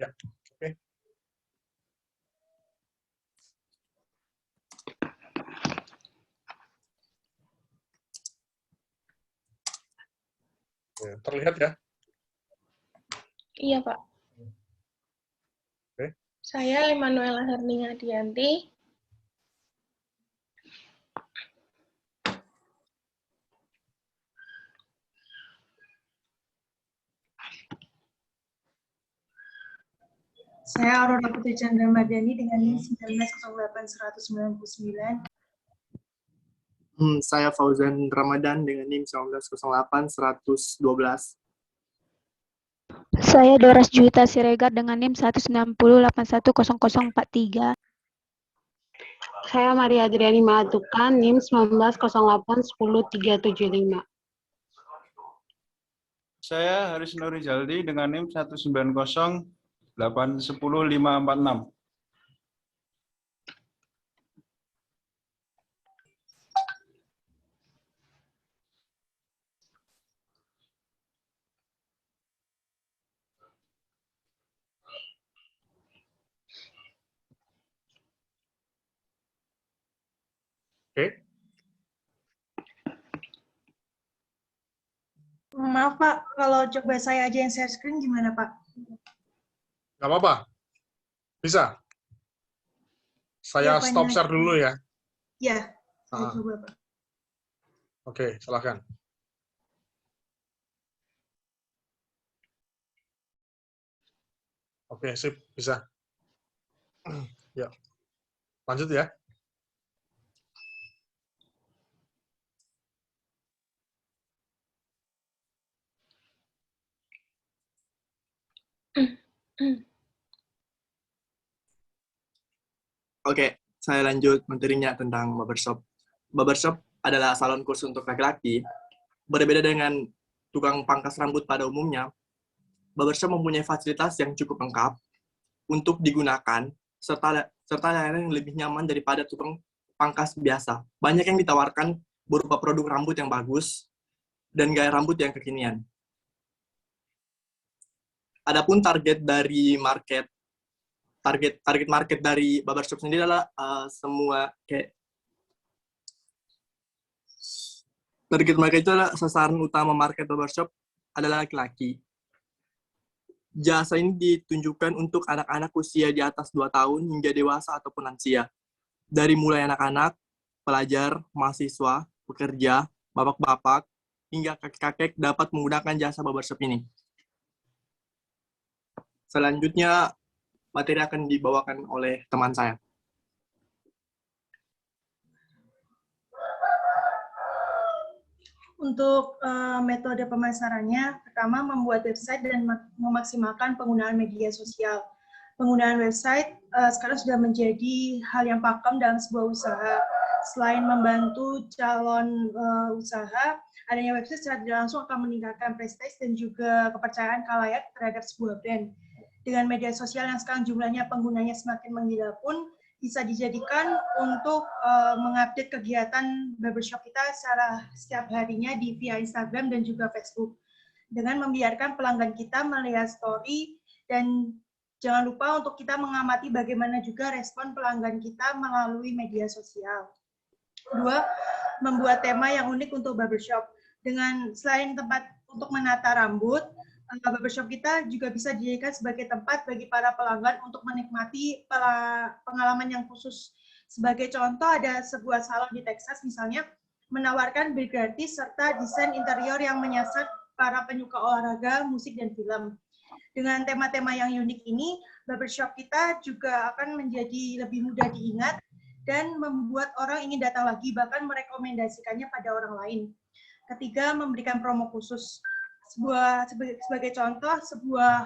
Ya, oke. Ya, terlihat ya? Iya, Pak. Oke. Saya Limanuela Herninga Dianti. Saya Aurora Putri Chandra Mardani dengan NIM 1908-199. Saya Fauzan Ramadan dengan NIM 1908-112. Saya Doras Juwita Siregar dengan NIM 190810043. Saya Maria Adriani Mahatukan, NIM 1908-10375. Saya Haris Nurizaldi dengan NIM 190810546. Oke. Maaf Pak, kalau coba saya aja yang share screen gimana Pak? Nggak apa-apa. Bisa. Saya Jawabannya stop share dulu ya. Ya, saya coba Pak. Oke, silakan. Oke, sip, bisa. Ya. Lanjut ya. Oke, saya lanjut materinya tentang barbershop. Barbershop adalah salon kursus untuk laki-laki. Berbeda dengan tukang pangkas rambut pada umumnya, barbershop mempunyai fasilitas yang cukup lengkap untuk digunakan, serta layanan yang lebih nyaman daripada tukang pangkas biasa. Banyak yang ditawarkan berupa produk rambut yang bagus dan gaya rambut yang kekinian. Adapun target market dari barbershop sendiri adalah target market itu adalah sasaran utama market barbershop adalah laki-laki. Jasa ini ditunjukkan untuk anak-anak usia di atas 2 tahun hingga dewasa ataupun lansia. Dari mulai anak-anak, pelajar, mahasiswa, pekerja, bapak-bapak, hingga kakek-kakek dapat menggunakan jasa barbershop ini. Selanjutnya, materi akan dibawakan oleh teman saya. Untuk metode pemasarannya, pertama membuat website dan memaksimalkan penggunaan media sosial. Penggunaan website sekarang sudah menjadi hal yang pakem dalam sebuah usaha. Selain membantu calon usaha, adanya website secara tidak langsung akan meningkatkan prestasi dan juga kepercayaan khalayak terhadap sebuah brand. Dengan media sosial yang sekarang jumlahnya penggunanya semakin menggila pun, bisa dijadikan untuk mengupdate kegiatan barbershop kita secara setiap harinya via Instagram dan juga Facebook. Dengan membiarkan pelanggan kita melihat story dan jangan lupa untuk kita mengamati bagaimana juga respon pelanggan kita melalui media sosial. Kedua, membuat tema yang unik untuk barbershop. Dengan selain tempat untuk menata rambut, barbershop kita juga bisa dijadikan sebagai tempat bagi para pelanggan untuk menikmati pengalaman yang khusus. Sebagai contoh, ada sebuah salon di Texas misalnya, menawarkan bir gratis serta desain interior yang menyasar para penyuka olahraga, musik, dan film. Dengan tema-tema yang unik ini, barbershop kita juga akan menjadi lebih mudah diingat dan membuat orang ingin datang lagi, bahkan merekomendasikannya pada orang lain. Ketiga, memberikan promo khusus. Sebagai contoh, sebuah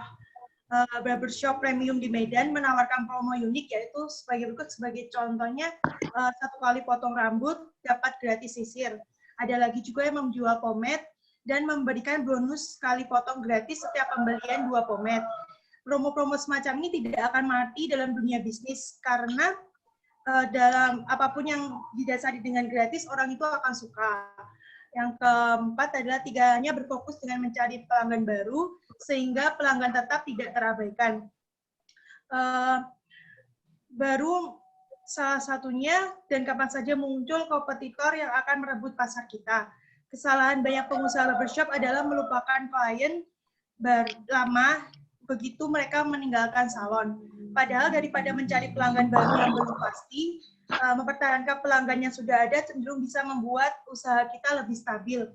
barbershop premium di Medan menawarkan promo unik, yaitu sebagai berikut. Sebagai contohnya, 1 kali potong rambut dapat gratis sisir. Ada lagi juga yang menjual pomade dan memberikan bonus sekali potong gratis setiap pembelian 2 pomade. Promo-promo semacam ini tidak akan mati dalam dunia bisnis, karena dalam apapun yang didasari dengan gratis, orang itu akan suka. Yang keempat adalah tiganya berfokus dengan mencari pelanggan baru, sehingga pelanggan tetap tidak terabaikan. Eh, baru salah satunya dan kapan saja muncul kompetitor yang akan merebut pasar kita. Kesalahan banyak pengusaha barbershop adalah melupakan klien lama begitu mereka meninggalkan salon. Padahal daripada mencari pelanggan baru yang belum pasti, mempertahankan pelanggan yang sudah ada cenderung bisa membuat usaha kita lebih stabil.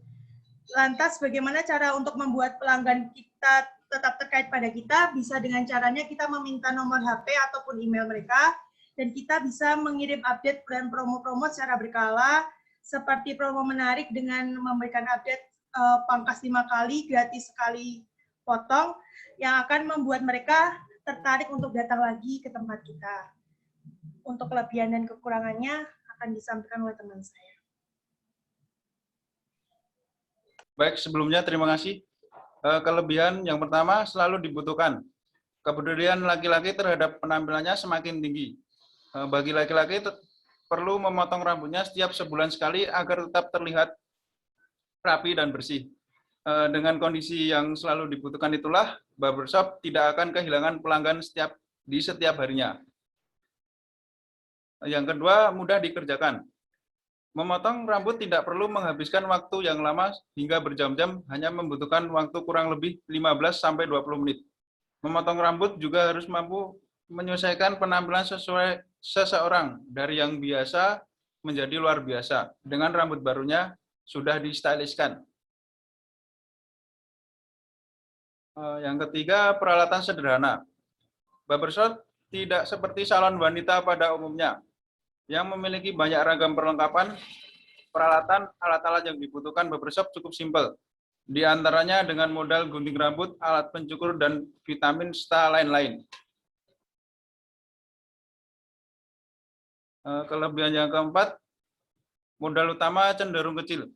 Lantas bagaimana cara untuk membuat pelanggan kita tetap terkait pada kita? Bisa dengan caranya kita meminta nomor HP ataupun email mereka, dan kita bisa mengirim update dan promo-promo secara berkala, seperti promo menarik dengan memberikan update pangkas 5 kali, gratis sekali potong, yang akan membuat mereka tertarik untuk datang lagi ke tempat kita. Untuk kelebihan dan kekurangannya akan disampaikan oleh teman saya. Baik, sebelumnya terima kasih. Kelebihan yang pertama selalu dibutuhkan. Kepedulian laki-laki terhadap penampilannya semakin tinggi. Bagi laki-laki perlu memotong rambutnya setiap sebulan sekali agar tetap terlihat rapi dan bersih. Dengan kondisi yang selalu dibutuhkan itulah, barbershop tidak akan kehilangan pelanggan di setiap harinya. Yang kedua, mudah dikerjakan. Memotong rambut tidak perlu menghabiskan waktu yang lama hingga berjam-jam, hanya membutuhkan waktu kurang lebih 15-20 menit. Memotong rambut juga harus mampu menyesuaikan penampilan sesuai seseorang dari yang biasa menjadi luar biasa. Dengan rambut barunya sudah distyliskan. Yang ketiga, peralatan sederhana. Barbershop tidak seperti salon wanita pada umumnya, yang memiliki banyak ragam perlengkapan. Peralatan alat-alat yang dibutuhkan barbershop cukup simpel. Di antaranya dengan modal gunting rambut, alat pencukur, dan vitamin serta lain-lain. Kelebihan yang keempat, modal utama cenderung kecil.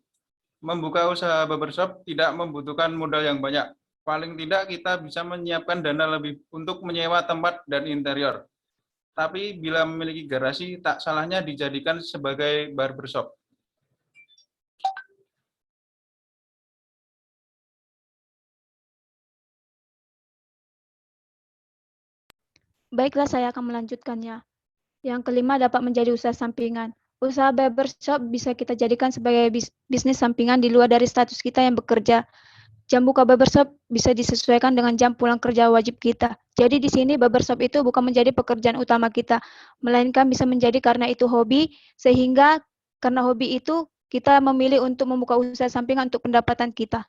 Membuka usaha barbershop tidak membutuhkan modal yang banyak. Paling tidak kita bisa menyiapkan dana lebih untuk menyewa tempat dan interior. Tapi bila memiliki garasi, tak salahnya dijadikan sebagai barbershop. Baiklah, saya akan melanjutkannya. Yang kelima, dapat menjadi usaha sampingan. Usaha barbershop bisa kita jadikan sebagai bisnis sampingan di luar dari status kita yang bekerja. Jam buka barbershop bisa disesuaikan dengan jam pulang kerja wajib kita. Jadi di sini barbershop itu bukan menjadi pekerjaan utama kita, melainkan bisa menjadi karena itu hobi, sehingga karena hobi itu kita memilih untuk membuka usaha sampingan untuk pendapatan kita.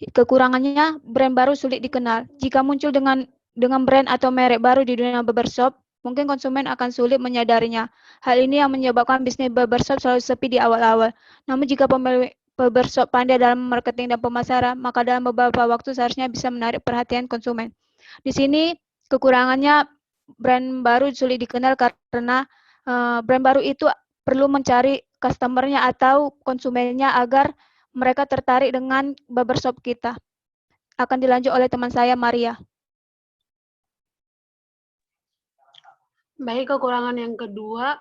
Kekurangannya, brand baru sulit dikenal. Jika muncul dengan brand atau merek baru di dunia barbershop, mungkin konsumen akan sulit menyadarinya. Hal ini yang menyebabkan bisnis barbershop selalu sepi di awal-awal. Namun jika pemilik barbershop pandai dalam marketing dan pemasaran, maka dalam beberapa waktu seharusnya bisa menarik perhatian konsumen. Di sini kekurangannya, brand baru sulit dikenal karena brand baru itu perlu mencari customer-nya atau konsumennya agar mereka tertarik dengan barbershop kita. Akan dilanjut oleh teman saya, Maria. Baik, kekurangan yang kedua,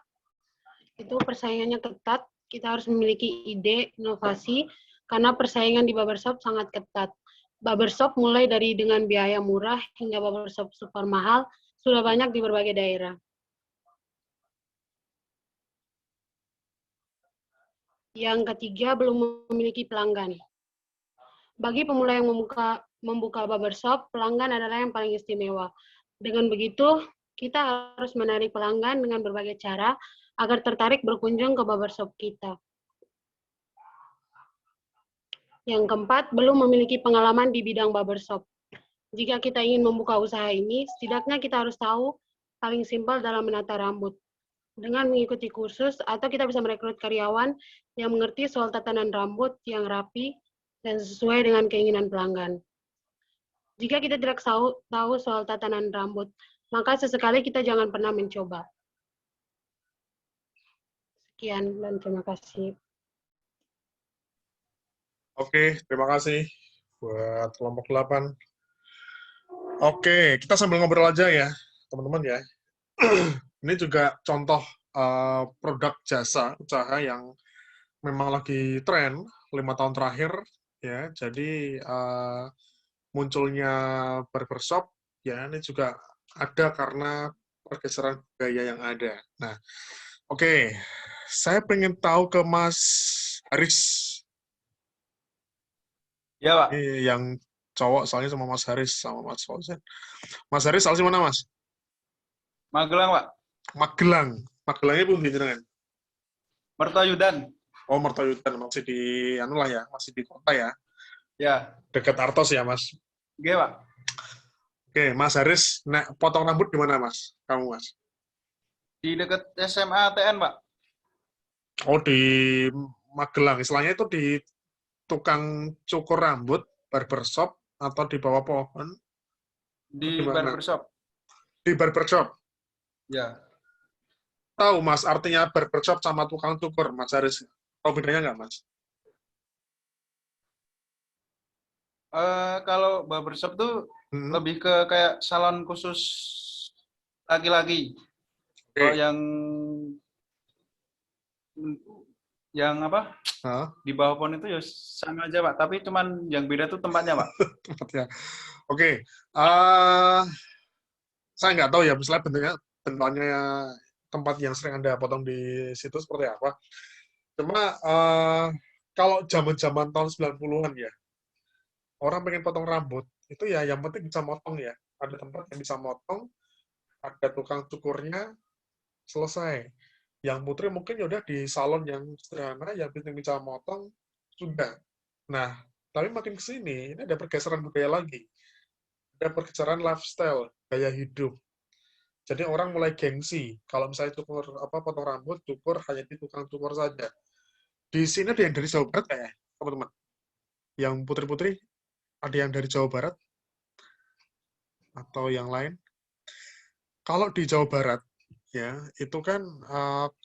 itu persaingannya ketat. Kita harus memiliki ide, inovasi, karena persaingan di barbershop sangat ketat. Barbershop mulai dari dengan biaya murah hingga barbershop super mahal, sudah banyak di berbagai daerah. Yang ketiga, belum memiliki pelanggan. Bagi pemula yang membuka barbershop, pelanggan adalah yang paling istimewa. Dengan begitu, kita harus menarik pelanggan dengan berbagai cara agar tertarik berkunjung ke barbershop kita. Yang keempat, belum memiliki pengalaman di bidang barbershop. Jika kita ingin membuka usaha ini, setidaknya kita harus tahu paling simpel dalam menata rambut. Dengan mengikuti kursus, atau kita bisa merekrut karyawan yang mengerti soal tatanan rambut yang rapi dan sesuai dengan keinginan pelanggan. Jika kita tidak tahu soal tatanan rambut, maka sesekali kita jangan pernah mencoba. Sekian dan terima kasih. Oke, terima kasih buat kelompok 8. Oke, kita sambil ngobrol aja ya, teman-teman ya. Ini juga contoh produk jasa usaha yang memang lagi tren 5 tahun terakhir ya. Jadi munculnya barbershop, ya ini juga ada karena pergeseran budaya yang ada. Nah, oke, saya pengen tahu ke Mas Haris. Ya, Pak. Ini yang cowok soalnya sama Mas Haris sama Mas Fauzan. Mas Haris asal mana, Mas? Magelang, Pak. Magelang. Magelangnya pun jenengan. Mertoyudan. Oh, Mertoyudan masih di anu lah ya, masih di kota ya. Ya. Dekat Artos ya, Mas. Oke, Pak. Oke, Mas Haris, potong rambut di mana, Mas? Kamu, Mas? Di dekat SMA ATN, Pak. Oh, di Magelang. Istilahnya itu di tukang cukur rambut, barbershop, atau di bawah pohon? Di Di mana? barbershop. Di barbershop. Ya. Tahu, Mas, artinya barbershop sama tukang cukur, Mas Haris? Tahu bedanya nggak, Mas? Kalau barbershop tuh Hmm. lebih ke kayak salon khusus laki-laki. Oke. Kalau yang apa? Hah? Di bawah pohon itu ya sama aja, Pak. Tapi cuman yang beda tuh tempatnya, Pak. Tempatnya. Oke. Saya nggak tahu ya, misalnya bentuknya tempat yang sering Anda potong di situ seperti apa. Cuma kalau zaman-zaman tahun 90-an ya, orang pengen potong rambut, itu ya yang penting bisa motong ya. Ada tempat yang bisa motong, ada tukang cukurnya, selesai. Yang putri mungkin ya udah di salon yang sederhana, yang penting bisa motong, sudah. Nah, tapi makin ke sini, ini ada pergeseran budaya lagi. Ada pergeseran lifestyle, gaya hidup. Jadi orang mulai gengsi. Kalau misalnya potong rambut, cukur hanya di tukang cukur saja. Di sini ada yang dari Jawa Barat kayak teman-teman. Yang putri-putri ada yang dari Jawa Barat atau yang lain. Kalau di Jawa Barat ya, itu kan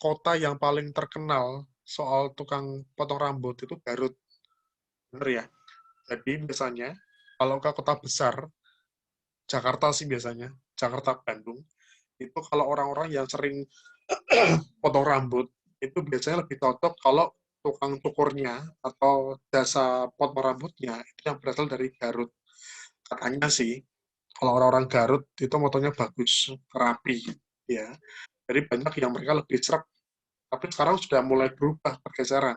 kota yang paling terkenal soal tukang potong rambut itu Garut. Benar ya? Jadi biasanya kalau ke kota besar, Jakarta sih biasanya, Jakarta, Bandung, itu kalau orang-orang yang sering potong rambut, itu biasanya lebih cocok kalau tukang cukurnya atau jasa potong rambutnya itu yang berasal dari Garut. Katanya sih, kalau orang-orang Garut itu motonya bagus, rapi, ya. Jadi banyak yang mereka lebih serak. Tapi sekarang sudah mulai berubah pergeseran.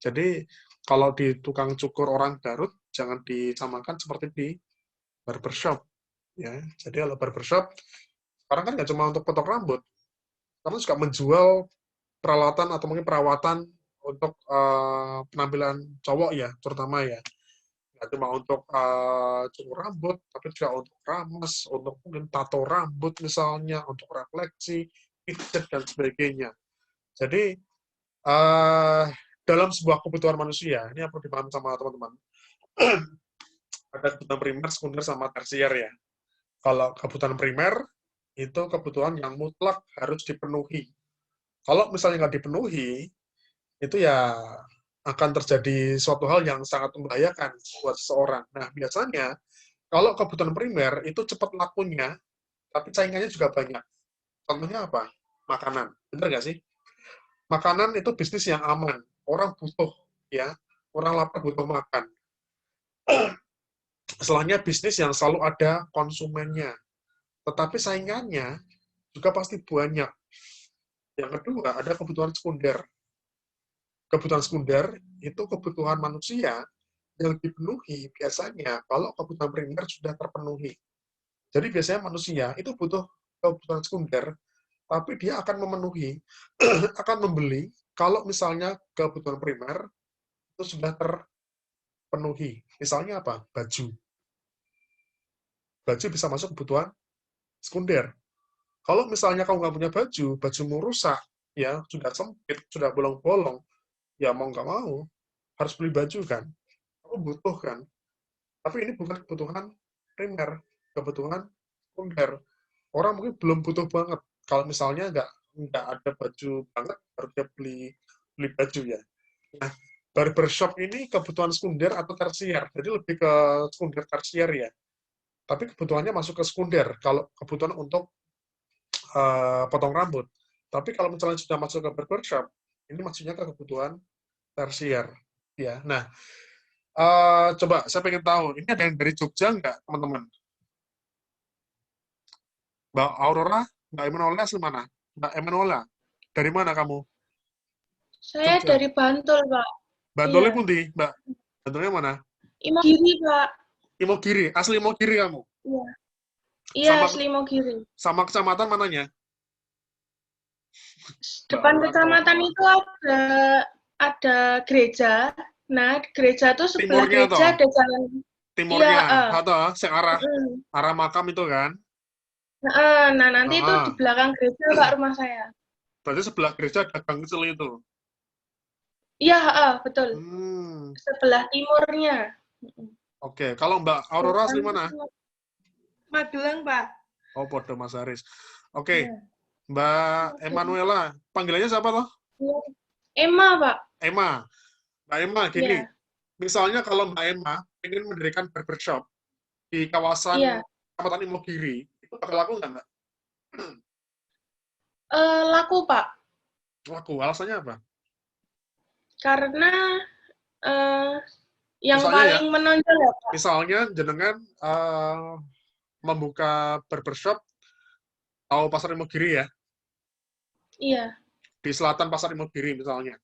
Jadi kalau di tukang cukur orang Garut, jangan disamakan seperti di barbershop. Ya, jadi kalau barbershop sekarang kan nggak cuma untuk potong rambut, karena juga menjual peralatan atau mungkin perawatan untuk penampilan cowok ya, terutama ya. Nggak cuma untuk cukur rambut, tapi juga untuk rames, untuk mungkin tato rambut misalnya, untuk refleksi, pijat, dan sebagainya. Jadi, dalam sebuah kebutuhan manusia, ini yang perlu dipahami sama teman-teman, ada kebutuhan primer, sekunder, sama tersier ya. Kalau kebutuhan primer, itu kebutuhan yang mutlak harus dipenuhi. Kalau misalnya nggak dipenuhi, itu ya akan terjadi suatu hal yang sangat membahayakan buat seseorang. Nah, biasanya, kalau kebutuhan primer, itu cepat lakunya, tapi saingannya juga banyak. Contohnya apa? Makanan. Bener nggak sih? Makanan itu bisnis yang aman. Orang butuh, ya. Orang lapar butuh makan. Setelahnya bisnis yang selalu ada konsumennya. Tetapi saingannya juga pasti banyak. Yang kedua, ada kebutuhan sekunder. Kebutuhan sekunder itu kebutuhan manusia yang dipenuhi biasanya kalau kebutuhan primer sudah terpenuhi. Jadi biasanya manusia itu butuh kebutuhan sekunder, tapi dia akan memenuhi, akan membeli kalau misalnya kebutuhan primer itu sudah terpenuhi. Misalnya apa? Baju. Baju bisa masuk kebutuhan sekunder. Kalau misalnya kamu nggak punya baju, bajumu rusak, ya sudah sempit, sudah bolong-bolong, ya mau nggak mau, harus beli baju kan. Kamu butuh kan. Tapi ini bukan kebutuhan primer, kebutuhan sekunder. Orang mungkin belum butuh banget. Kalau misalnya nggak ada baju banget, baru dia beli baju ya. Nah, barbershop ini kebutuhan sekunder atau tersier. Jadi lebih ke sekunder tersier ya. Tapi kebutuhannya masuk ke sekunder. Kalau kebutuhan untuk potong rambut. Tapi kalau misalnya sudah masuk ke barbershop, ini maksudnya ke kebutuhan tersier. Ya, nah Coba saya pengen tahu, ini ada yang dari Jogja nggak, teman-teman? Mbak Aurora, Mbak Emanuela asli mana? Mbak Emanuela, dari mana kamu? Saya Jogja. dari Bantul, Pak. Bantolnya Iya. pundi, Mbak? Bantolnya mana? Imogiri, Pak. Imogiri, asli Imogiri kamu? Iya. Iya, Sama asli Imogiri. sama kecamatan mananya? Depan Mbak Aurora kecamatan ketawa-ketawa. itu ada gereja. Nah, gereja tuh sebelah Timurnya gereja toh? ada jalan. Iya, Timurnya, atau sing arah mm. arah makam itu kan? Nah, nanti itu di Ah, belakang gereja, Pak, rumah saya. berarti sebelah gereja ada gang kecil itu. Iya, betul. Hmm, Sebelah timurnya. oke. Kalau Mbak Aurora asli Jalan mana? itu, Magelang, Pak. Oh, podo Mas Haris. Oke, iya. Mbak Emanuela, panggilannya siapa toh? Iya. Emma, Pak. Emma. Mbak Emma, gini, Iya, misalnya kalau Mbak Emma ingin mendirikan barbershop di kawasan iya. Kecamatan Imogiri, itu bakal laku nggak, Mbak? Laku, Pak. Laku, alasannya apa? Karena eh, yang Misalnya ya, paling menonjol ya, Pak. misalnya jenengan membuka barbershop, tahu Pasar Imogiri ya, Iya, di selatan Pasar Imogiri misalnya.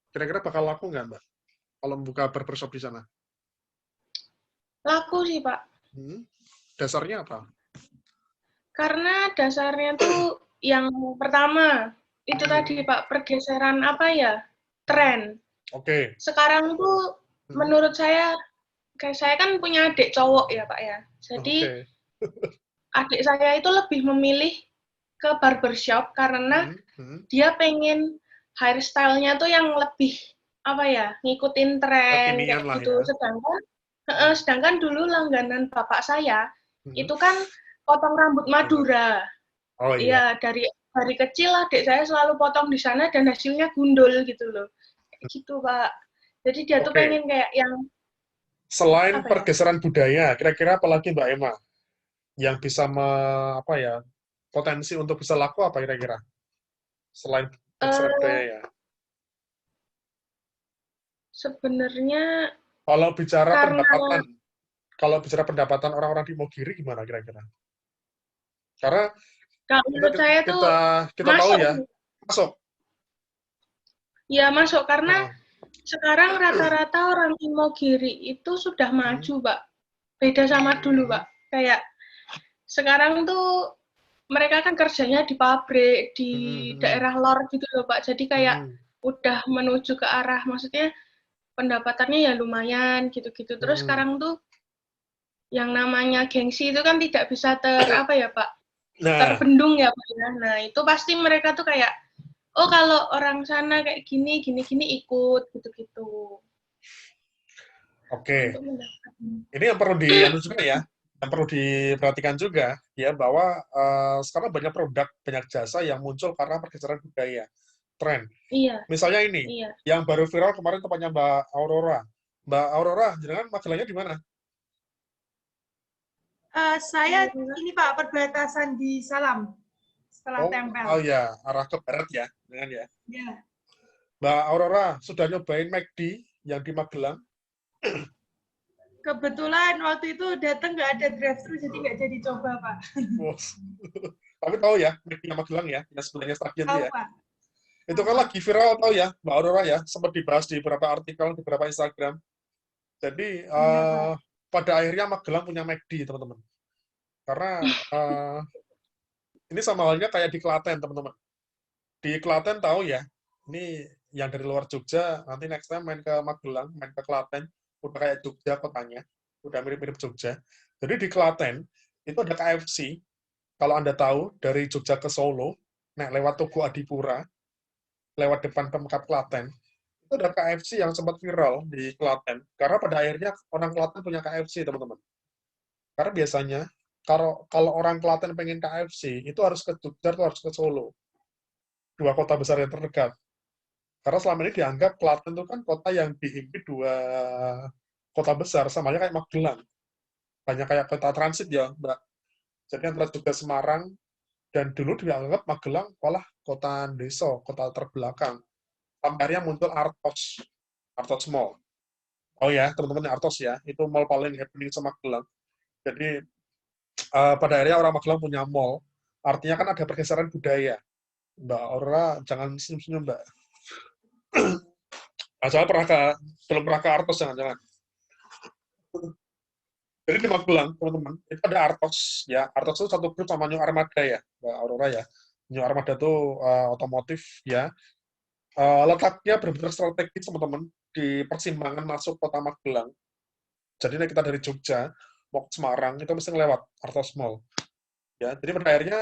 Kira-kira bakal laku nggak, Mbak? Kalau membuka barbershop di sana? laku sih, Pak. Dasarnya apa? Karena dasarnya tuh yang pertama, itu tadi, Pak, pergeseran apa ya? Tren. Oke. Sekarang tuh menurut saya, kayak saya kan punya adik cowok ya, Pak ya. Jadi Oke. adik saya itu lebih memilih ke barbershop karena dia pengen hairstyle-nya tuh yang lebih apa ya, ngikutin tren Kekinian kayak lah gitu. ya. Sedangkan dulu langganan bapak saya itu kan potong rambut Madura. Oh iya. Iya, dari kecil adik saya selalu potong di sana dan hasilnya gundul gitu loh. Kayak gitu, Pak. Jadi dia tuh Oke. pengen kayak yang Selain apa ya? pergeseran budaya, kira-kira apa lagi Mbak Emma yang bisa potensi untuk bisa laku apa kira-kira? Selain pergeseran budaya Eh, ya. sebenarnya Kalau bicara karena pendapatan, kalau bicara pendapatan orang-orang di Mogiri gimana kira-kira? Karena kalau menurut saya tuh kita tahu masuk. ya, masuk. Ya, masuk karena Nah, sekarang rata-rata orang Imogiri itu sudah maju, Pak. Beda sama dulu, Pak. Kayak sekarang tuh mereka kan kerjanya di pabrik, di daerah lor gitu loh, Pak. Jadi kayak udah menuju ke arah, maksudnya pendapatannya ya lumayan gitu-gitu. Terus sekarang tuh yang namanya gengsi itu kan tidak bisa apa ya, Pak? Nah, Terbendung ya, Pak. Nah, itu pasti mereka tuh kayak, oh kalau orang sana kayak gini ikut gitu-gitu. oke. Untuk mendapatkan. Ini yang perlu juga ya, yang perlu diperhatikan juga ya bahwa sekarang banyak produk, banyak jasa yang muncul karena pergeseran budaya, tren. Iya. Misalnya ini, Iya. yang baru viral kemarin tempatnya Mbak Aurora. Mbak Aurora, jenengan Magelangnya di mana? Saya ini Pak, perbatasan di Salam. Setelah tempel. Oh ya, arah ke barat ya, dengan ya. Ya. Mbak Aurora, sudah nyobain McD yang di Magelang? Kebetulan waktu itu datang nggak ada drive-thru, jadi nggak jadi coba, Pak. Tapi tahu ya, McD yang Magelang ya, yang sebelahnya stadion Tahu, ya. Pak. Itu kan lagi viral, tahu ya, Mbak Aurora ya, sempat dibahas di beberapa artikel, di beberapa Instagram. Jadi, pada akhirnya Magelang punya McD, teman-teman. Karena ini sama halnya kayak di Klaten, teman-teman. Di Klaten tahu ya, ini yang dari luar Jogja, nanti next time main ke Magelang, main ke Klaten, udah kayak Jogja kotanya, udah mirip-mirip Jogja. Jadi di Klaten, itu ada KFC, kalau Anda tahu, dari Jogja ke Solo, nah lewat Tugu Adipura, lewat depan Pemkab Klaten, itu ada KFC yang sempat viral di Klaten, karena pada akhirnya orang Klaten punya KFC, teman-teman. Karena biasanya, kalau orang Klaten pengen KFC, itu harus ke Jogja, itu harus ke Solo. Dua kota besar yang terdekat. Karena selama ini dianggap Klaten itu kan kota yang dihimpit dua kota besar, sama aja kayak Magelang. Banyak kayak kota transit ya, Mbak. Jadi antara Jogja Semarang, dan dulu dianggap Magelang malah kota desa, kota terbelakang. Sampai akhirnya muncul Artos Mall. Oh ya, teman-teman Artos ya, itu mall paling happening Magelang. Jadi pada akhirnya orang Magelang punya mall. Artinya kan ada pergeseran budaya. Mbak Aurora, jangan senyum-senyum, Mbak. Saya belum pernah ke Artos, jangan-jangan. Jadi di Magelang, teman-teman, itu ada Artos. Ya, Artos itu satu grup sama New Armada ya, Mbak Aurora ya. New Armada itu otomotif ya. Letaknya benar-benar strategis, teman-teman, di persimpangan masuk kota Magelang. Jadi kita dari Jogja mau ke Semarang itu mesti lewat Artos Mall. Ya, jadi pada akhirnya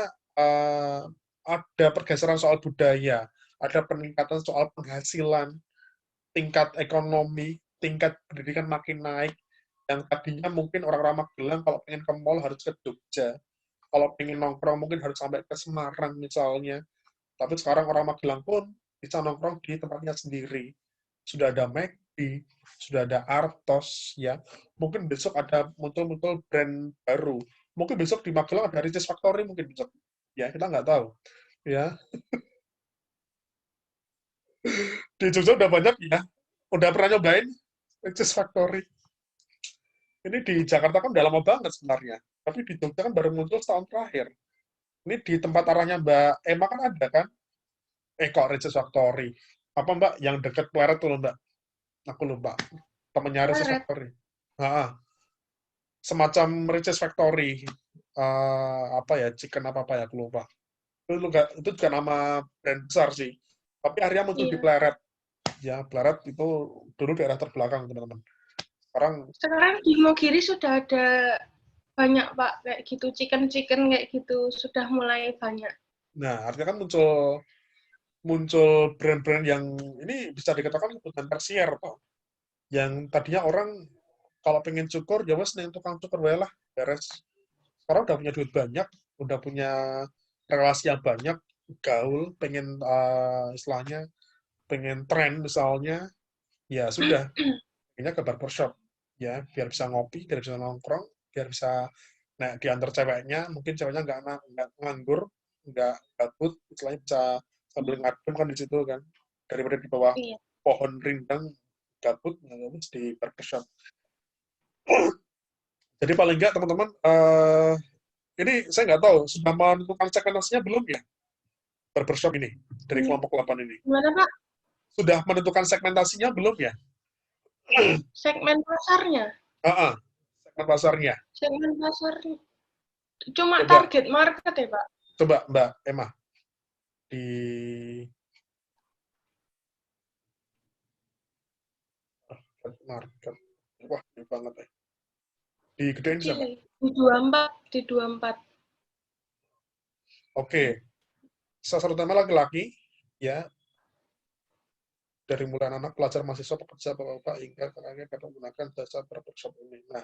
ada pergeseran soal budaya, ada peningkatan soal penghasilan, tingkat ekonomi, tingkat pendidikan makin naik. Yang tadinya mungkin orang-orang Magelang kalau pengen ke mall harus ke Jogja, kalau pengen nongkrong mungkin harus sampai ke Semarang misalnya. Tapi sekarang orang Magelang pun bisa nongkrong di tempatnya sendiri. Sudah ada McD, sudah ada Artos, ya. Mungkin besok ada muncul-muncul brand baru. Mungkin besok di Magelang ada Ricis Factory, mungkin besok. Ya, kita nggak tahu. Ya. Di Jogja udah banyak ya. Udah pernah nyobain Ricis Factory. Ini di Jakarta kan udah lama banget sebenarnya. Tapi di Jogja kan baru muncul setahun terakhir. Ini di tempat arahnya Mbak Emma kan ada kan? Kok Ricis Factory. Apa Mbak? Yang deket Pleret tuh Mbak. Aku lupa. Temennya Ricis Pleret. Factory. Semacam Ricis Factory. Apa ya? Chicken apa-apa ya? Aku lupa. Itu juga nama brand besar sih. Tapi akhirnya muncul di Iya. Pleret. Ya, Pleret itu dulu daerah terbelakang, teman-teman. Sekarang di Mogiri sudah ada banyak, Pak, kayak gitu, chicken kayak gitu, sudah mulai banyak. Nah, artinya kan muncul brand-brand yang ini bisa dikatakan kebutuhan tersier, Pak. Yang tadinya orang kalau pengen cukur, ya wes nih tukang cukur wae lah, beres. Sekarang udah punya duit banyak, udah punya relasi yang banyak, gaul, pengen istilahnya, pengen tren misalnya, ya sudah, pengennya ke barbershop. Ya, biar bisa ngopi, biar bisa nongkrong, biar bisa diantar ceweknya, mungkin ceweknya nggak nganggur, nggak gabut, istilahnya bisa sambil ngadem kan di situ kan, daripada di bawah Iya. pohon rindang gabut, harus di barbershop. Jadi paling nggak teman-teman, ini saya nggak tahu sudah menentukan segmentasinya belum ya barbershop ini dari kelompok 8 ini. Gimana, Pak? Sudah menentukan segmentasinya belum ya? Segmen pasarnya? Segmen pasarnya. Segmen pasarnya. Cuma Coba. Target market ya, Pak? Coba Mbak Emma. Di market. Wah, ini banget ya. Di gedein siapa? Di 24. Oke. Sasaran utama laki-laki, ya. Dari mulai anak pelajar, mahasiswa, pekerja, bapak-bapak, hingga kakaknya pada menggunakan jasa barbershop ini. Nah,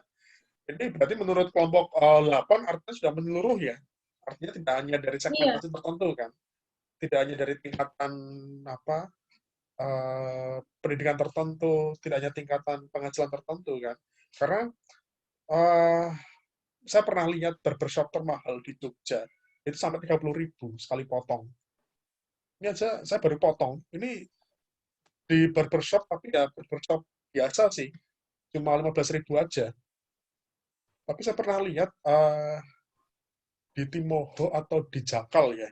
ini berarti menurut kelompok 8 artinya sudah menyeluruh ya. Artinya tidak hanya dari segmentasi tertentu kan. Tidak hanya dari tingkatan pendidikan tertentu, tidak hanya tingkatan penghasilan tertentu kan. Karena saya pernah lihat barbershop termahal di Jogja itu sampai 30.000 sekali potong. Ini aja saya baru potong. Ini di barbershop tapi ya barbershop biasa sih, cuma 15.000 aja. Tapi saya pernah lihat di Timoho atau di Jakal ya,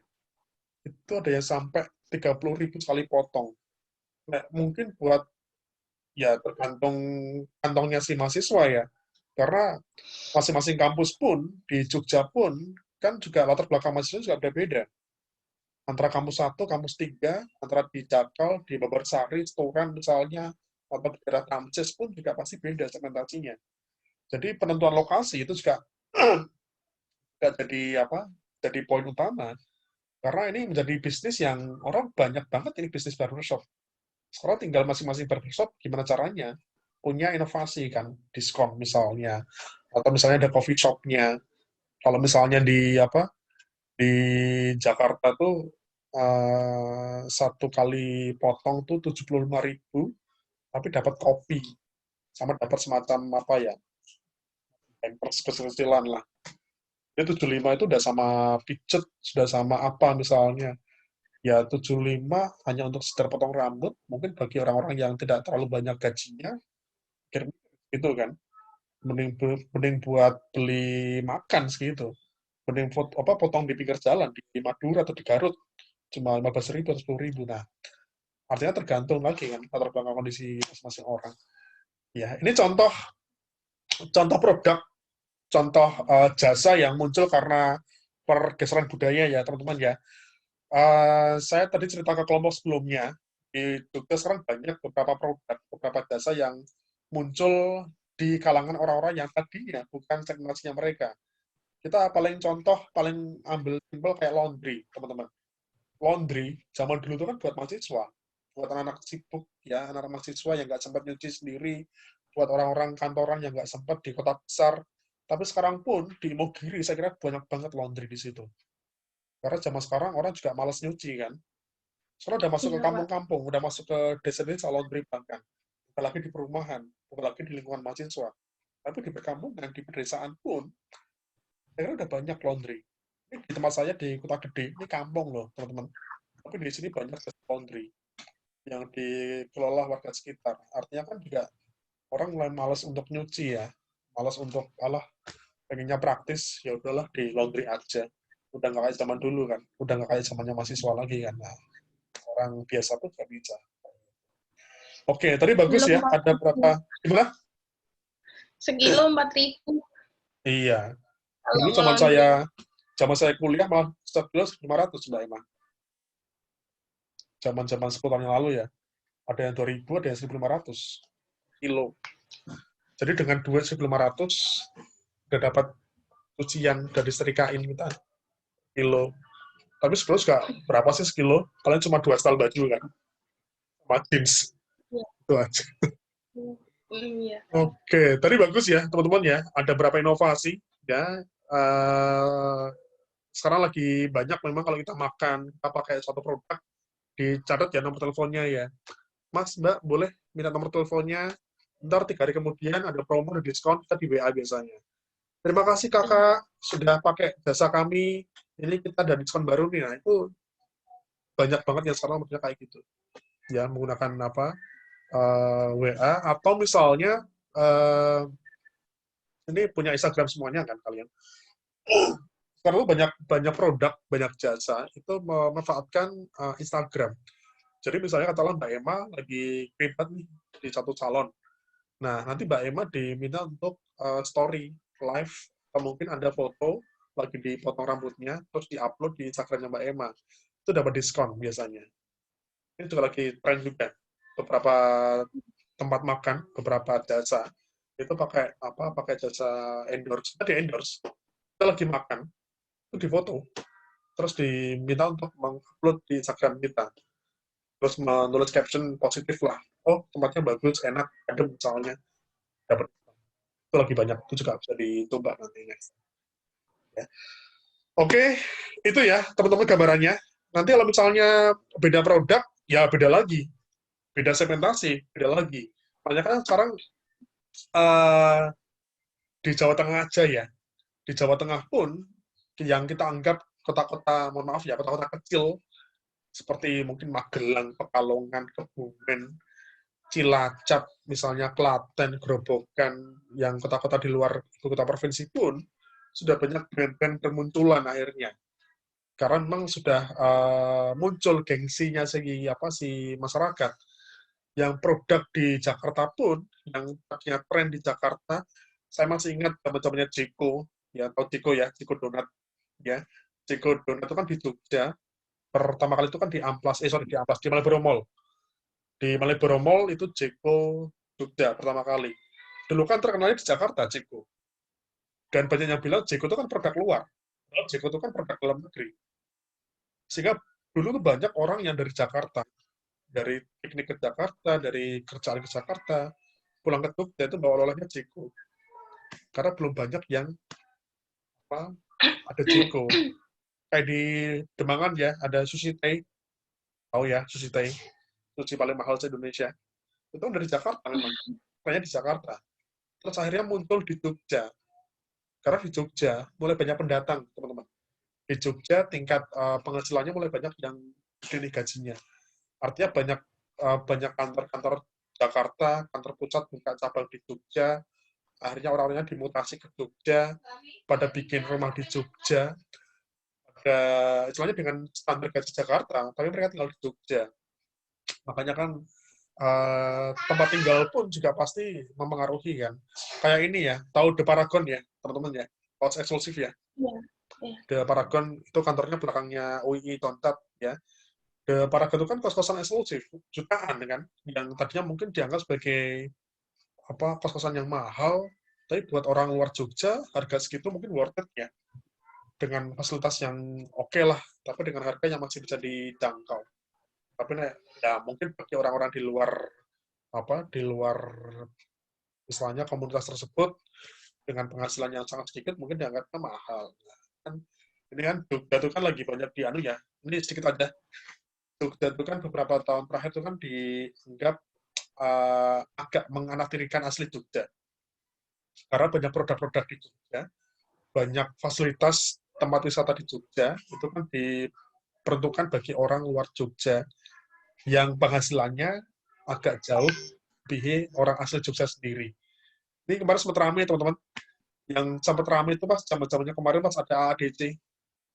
itu ada yang sampai 30.000 sekali potong. Nah, mungkin buat ya tergantung kantongnya si mahasiswa ya, karena masing-masing kampus pun di Jogja pun kan juga latar belakang mahasiswa juga beda-beda. Antara kampus 1, kampus 3, antara di Jakal, di Babarsari, Storan misalnya, atau di daerah Tamces pun juga pasti beda segmentasinya. Jadi penentuan lokasi itu juga jadi poin utama. Karena ini menjadi bisnis yang orang banyak banget ini bisnis barbershop. Sekarang tinggal masing-masing barbershop gimana caranya punya inovasi kan, diskon misalnya, atau misalnya ada coffee shop-nya. Kalau misalnya di Jakarta tuh satu kali potong tuh 75.000, tapi dapat kopi sama dapat semacam hampers kecil-kecilan lah. Jadi 75 itu udah sama pijet, sudah sama apa misalnya. Ya 75 hanya untuk sekedar potong rambut, mungkin bagi orang-orang yang tidak terlalu banyak gajinya, gitu kan. Mending buat beli makan segitu. Mending potong di pinggir jalan di Madura atau di Garut cuma 15.000 atau 10.000. Nah, artinya tergantung lagi kan latar belakang kondisi masing-masing orang. Ya, ini contoh produk, contoh jasa yang muncul karena pergeseran budaya ya teman-teman ya. Saya tadi cerita ke kelompok sebelumnya, di Jogja sekarang banyak beberapa produk, beberapa jasa yang muncul di kalangan orang-orang yang tadinya bukan segmentasinya mereka. Kita paling ambil simpel kayak laundry, teman-teman. Laundry, zaman dulu itu kan buat mahasiswa, buat anak-anak sibuk, ya, anak-anak mahasiswa yang nggak sempat nyuci sendiri, buat orang-orang kantoran yang nggak sempat di kota besar. Tapi sekarang pun di Imogiri, saya kira banyak banget laundry di situ. Karena zaman sekarang orang juga malas nyuci kan. Sekarang udah masuk ke kampung-kampung, udah masuk ke desa-desa laundry bahkan. Bukan lagi di perumahan, bukan lagi di lingkungan mahasiswa. Tapi di perkampungan, di pedesaan pun, saya kira udah banyak laundry. Ini di tempat saya di Kota Gede, ini kampung loh teman-teman. Tapi di sini banyak laundry yang dikelola warga sekitar. Artinya kan juga orang mulai malas untuk nyuci ya, malas untuk pengennya praktis, ya udahlah di laundry aja. Udah nggak kayak zaman dulu kan, udah nggak kayak zamannya mahasiswa lagi kan. Nah, orang biasa pun nggak bisa. Oke, tadi bagus ya, ada berapa, gimana? Sekilo 4.000. Iya. Kalau Dulu zaman saya kuliah malah sekilo 1.500 Mbak Emma. Zaman-zaman 10 tahun yang lalu ya. Ada yang 2.000, ada yang 1.500 kilo. Jadi dengan duit 1.500 udah dapat cucian dari setrikain kita kilo. Tapi sekilo juga berapa sih sekilo? Kalian cuma 2 setel baju kan? Sama jeans. Iya. Itu aja. Iya. Oke, tadi bagus ya teman-teman ya. Ada berapa inovasi ya. Sekarang lagi banyak memang kalau kita makan, kita pakai suatu produk, dicatat ya nomor teleponnya ya. Mas, Mbak, boleh minta nomor teleponnya? Ntar 3 hari kemudian ada promo, ada diskon, kita di WA biasanya. Terima kasih kakak, sudah pakai jasa kami, ini kita ada diskon baru nih. Nah, itu banyak banget yang sekarang modelnya kayak gitu. Ya, menggunakan WA, atau misalnya, ini punya Instagram semuanya kan kalian. Sekarang banyak produk, banyak jasa, itu memanfaatkan Instagram. Jadi misalnya katakanlah Mbak Emma lagi privat nih di satu salon. Nah, nanti Mbak Emma diminta untuk story, live, atau mungkin ada foto lagi dipotong rambutnya, terus di-upload di Instagramnya Mbak Emma. Itu dapat diskon biasanya. Ini juga lagi tren juga. Beberapa tempat makan, beberapa jasa, itu pakai jasa endorse. Kita di-endorse. Kita lagi makan, itu difoto. Terus diminta untuk mengupload di Instagram kita. Terus menulis caption positif lah. Oh, tempatnya bagus, enak, adem misalnya. Dapat. Itu lagi banyak. Itu juga bisa dicoba nantinya. Ya. Oke, itu ya teman-teman gambarannya. Nanti kalau misalnya beda produk, ya beda lagi. Beda segmentasi, beda lagi. Makanya kan sekarang di Jawa Tengah aja ya. Di Jawa Tengah pun, yang kita anggap kota-kota, mohon maaf ya, kota-kota kecil, seperti mungkin Magelang, Pekalongan, Kebumen, Cilacap, misalnya Klaten, Grobogan, yang kota-kota di luar ibu kota provinsi pun, sudah banyak brand-brand bermunculan akhirnya. Karena memang sudah muncul gengsinya si masyarakat. Yang produk di Jakarta pun, yang tadinya tren di Jakarta, saya masih ingat teman-temannya Jeko, ya, atau Jeko ya, Jeko Donat. Ya. Jeko Donat itu kan di Jogja, pertama kali itu kan di Malioboro Mall. Di Malioboro Mall itu Jeko Jogja pertama kali. Dulu kan terkenalnya di Jakarta, Jeko. Dan banyak yang bilang Jeko itu kan produk luar. Jeko itu kan produk dalam negeri. Sehingga dulu tuh banyak orang yang dari Jakarta, dari piknik ke Jakarta, dari kerjaan ke Jakarta, pulang ke Jogja itu bawa oleh-olehnya Jeko. Karena belum banyak yang ada Jeko. Kayak di Demangan ya, ada Sushi Tei. Tahu ya, Sushi Tei. Sushi paling mahal di Indonesia. Itu dari Jakarta memang. Kayaknya di Jakarta. Terus akhirnya muncul di Jogja. Karena di Jogja mulai banyak pendatang, teman-teman. Di Jogja tingkat penghasilannya mulai banyak yang gede gajinya. Artinya banyak kantor-kantor Jakarta, kantor pusat buka cabang di Jogja, akhirnya orang-orangnya dimutasi ke Jogja, pada bikin rumah di Jogja, ada istilahnya dengan standar gaji Jakarta, tapi mereka tinggal di Jogja. Makanya kan tempat tinggal pun juga pasti mempengaruhi kan. Kayak ini ya, tahu The Paragon ya, teman-teman ya, House eksklusif ya. Iya. The Paragon itu kantornya belakangnya UI Tontat ya. The Paragon itu kan kos-kosan eksklusif, jutaan kan, yang tadinya mungkin dianggap sebagai kos-kosan yang mahal, tapi buat orang luar Jogja harga segitu mungkin worth it ya. Dengan fasilitas yang oke lah, tapi dengan harga yang masih bisa dijangkau. Tapi ya mungkin bagi orang-orang di luar misalnya komunitas tersebut dengan penghasilan yang sangat sedikit mungkin dianggapnya mahal. Kan ini kan Jogja itu kan lagi banyak ini sedikit aja. Jogja itu kan beberapa tahun terakhir itu kan dianggap agak menganaktirikan asli Jogja. Karena banyak produk-produk di Jogja, banyak fasilitas tempat wisata di Jogja itu kan diperuntukkan bagi orang luar Jogja yang penghasilannya agak jauh lebih orang asli Jogja sendiri. Ini kemarin sempat ramai teman-teman. Yang sempat ramai itu pas zaman-zamannya kemarin pas ada AADC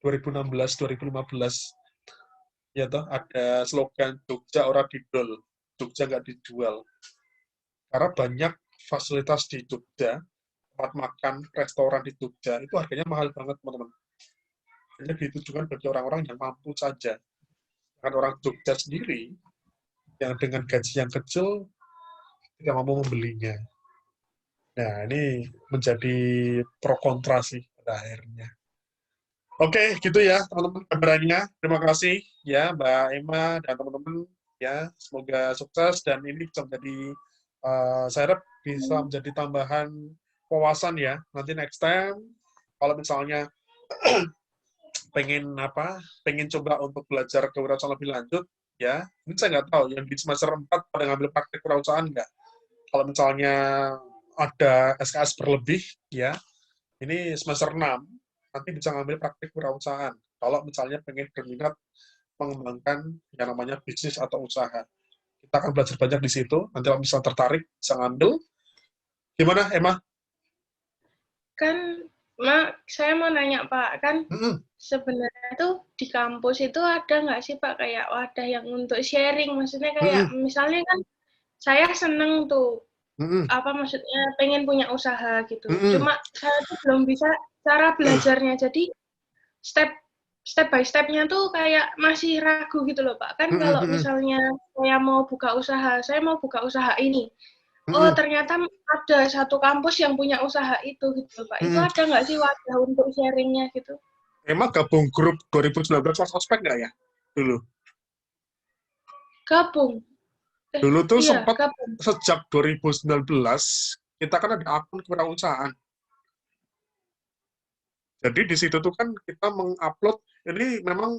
2016-2015. Ya toh, ada slogan Jogja ora didol, Jogja nggak dijual. Karena banyak fasilitas di Jogja, tempat makan, restoran di Jogja, itu harganya mahal banget teman-teman. Hanya ditujukan bagi orang-orang yang mampu saja. Dengan orang Jogja sendiri, yang dengan gaji yang kecil, tidak mampu membelinya. Nah, ini menjadi pro kontra sih pada akhirnya. Oke, gitu ya teman-teman gambarannya. Terima kasih ya Mbak Emma dan teman-teman ya. Semoga sukses dan ini bisa menjadi saya harap bisa menjadi tambahan wawasan ya. Nanti next time kalau misalnya pengen coba untuk belajar kewirausahaan lebih lanjut ya. Ini saya nggak tahu yang di semester 4 pada ngambil praktek kewirausahaan nggak. Kalau misalnya ada SKS berlebih ya. Ini semester 6 nanti bisa ngambil praktik kewirausahaan. Kalau misalnya pengen berminat mengembangkan yang namanya bisnis atau usaha. Kita akan belajar banyak di situ. Nanti kalau misalnya tertarik, bisa ngambil. Gimana, Emma? Kan, saya mau nanya Pak, kan sebenarnya tuh di kampus itu ada nggak sih Pak kayak wadah yang untuk sharing? Maksudnya kayak misalnya kan saya seneng tuh, maksudnya pengen punya usaha gitu. Cuma saya tuh belum bisa cara belajarnya. Jadi step by step-nya tuh kayak masih ragu gitu loh Pak. Kan kalau misalnya saya mau buka usaha ini. Oh, ternyata ada satu kampus yang punya usaha itu gitu Pak. Itu ada nggak sih wadah untuk sharingnya gitu? Emang gabung grup 2019 pas ospek nggak ya? Dulu. Gabung. Dulu tuh iya, sempat gabung. Sejak 2019 kita kan ada akun kewirausahaan. Jadi di situ tuh kan kita mengupload, ini memang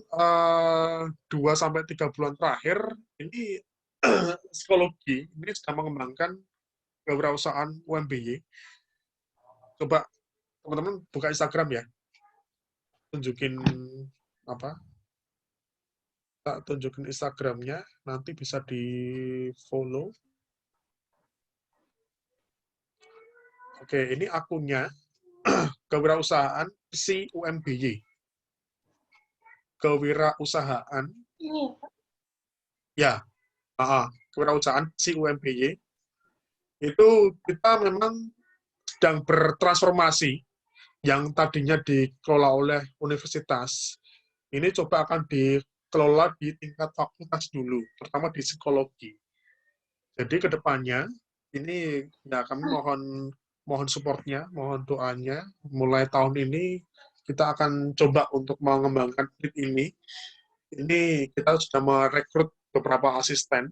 2-3 bulan terakhir, ini psikologi, ini sedang mengembangkan kewirausahaan UMBY. Coba teman-teman buka Instagram ya, tunjukin tunjukin Instagramnya, nanti bisa di-follow. Oke, ini akunnya, kewirausahaan si UMBY. Kewirausahaan. Ya, kewirausahaan si UMBY. Itu kita memang sedang bertransformasi yang tadinya dikelola oleh universitas. Ini coba akan dikelola di tingkat fakultas dulu, terutama di psikologi. Jadi ke depannya, ini ya kami mohon supportnya, mohon doanya. Mulai tahun ini kita akan coba untuk mengembangkan ini. Ini kita sudah merekrut beberapa asisten,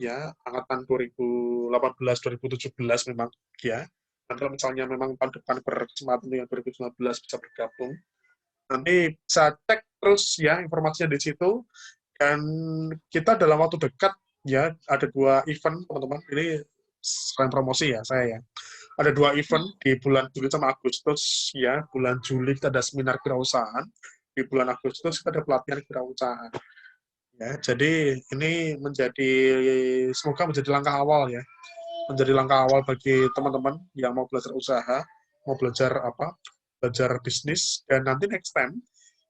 ya angkatan 2018-2017 memang ya. Nanti kalau misalnya memang tahun depan berkesempatan dengan 2019 bisa bergabung, nanti bisa cek terus ya informasinya di situ. Dan kita dalam waktu dekat ya ada 2 event teman-teman. Ini selain promosi ya saya ya. Ada 2 event di bulan Juli sama Agustus ya. Bulan Juli kita ada seminar kewirausahaan, di bulan Agustus kita ada pelatihan kewirausahaan. Ya, jadi ini semoga menjadi langkah awal ya, menjadi langkah awal bagi teman-teman yang mau belajar usaha, mau belajar belajar bisnis, dan nanti next time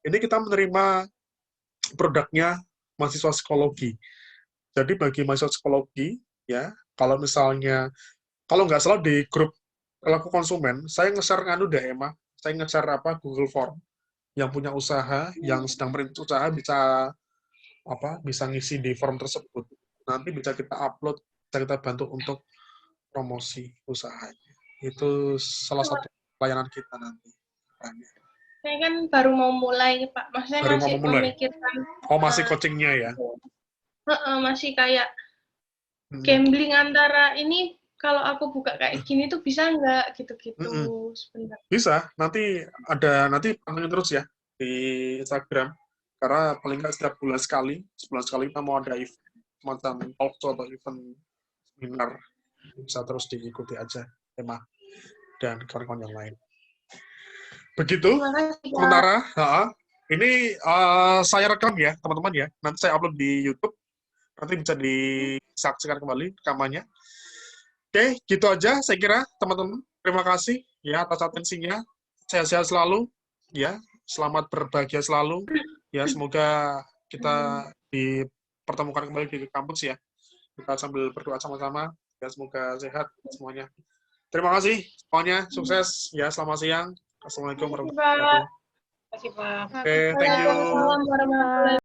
ini kita menerima produknya mahasiswa psikologi. Jadi bagi mahasiswa psikologi ya, kalau misalnya kalau nggak salah di grup pelaku konsumen, saya nge-share deh Emma, saya nge-share Google Form yang punya usaha, yang sedang merintis usaha bisa ngisi di form tersebut. Nanti bisa kita upload, bisa kita bantu untuk promosi usahanya. Itu salah satu pelayanan kita nanti. Saya kan baru mau mulai, Pak. Maksudnya Baru masih mau mulai? memikirkan. Oh, masih coachingnya ya? Masih kayak gambling antara ini, kalau aku buka kayak gini tuh bisa nggak gitu-gitu sebenarnya. Bisa, nanti pantengin terus ya di Instagram, karena paling nggak setiap sebulan sekali kita mau ada event semacam talk show atau event seminar, bisa terus diikuti aja Emma dan kawan-kawan yang lain. Begitu sementara ini saya rekam ya teman-teman ya, nanti saya upload di YouTube, nanti bisa disaksikan kembali rekamannya. Oke, gitu aja saya kira teman-teman. Terima kasih ya atas atensinya. Sehat-sehat selalu ya. Selamat berbahagia selalu. Ya, semoga kita dipertemukan kembali di kampus ya. Kita sambil berdoa sama-sama ya, semoga sehat semuanya. Terima kasih semuanya. Sukses ya. Selamat siang. Assalamualaikum warahmatullahi wabarakatuh. Terima kasih, Pak. Oke, thank you. Waalaikumsalam warahmatullahi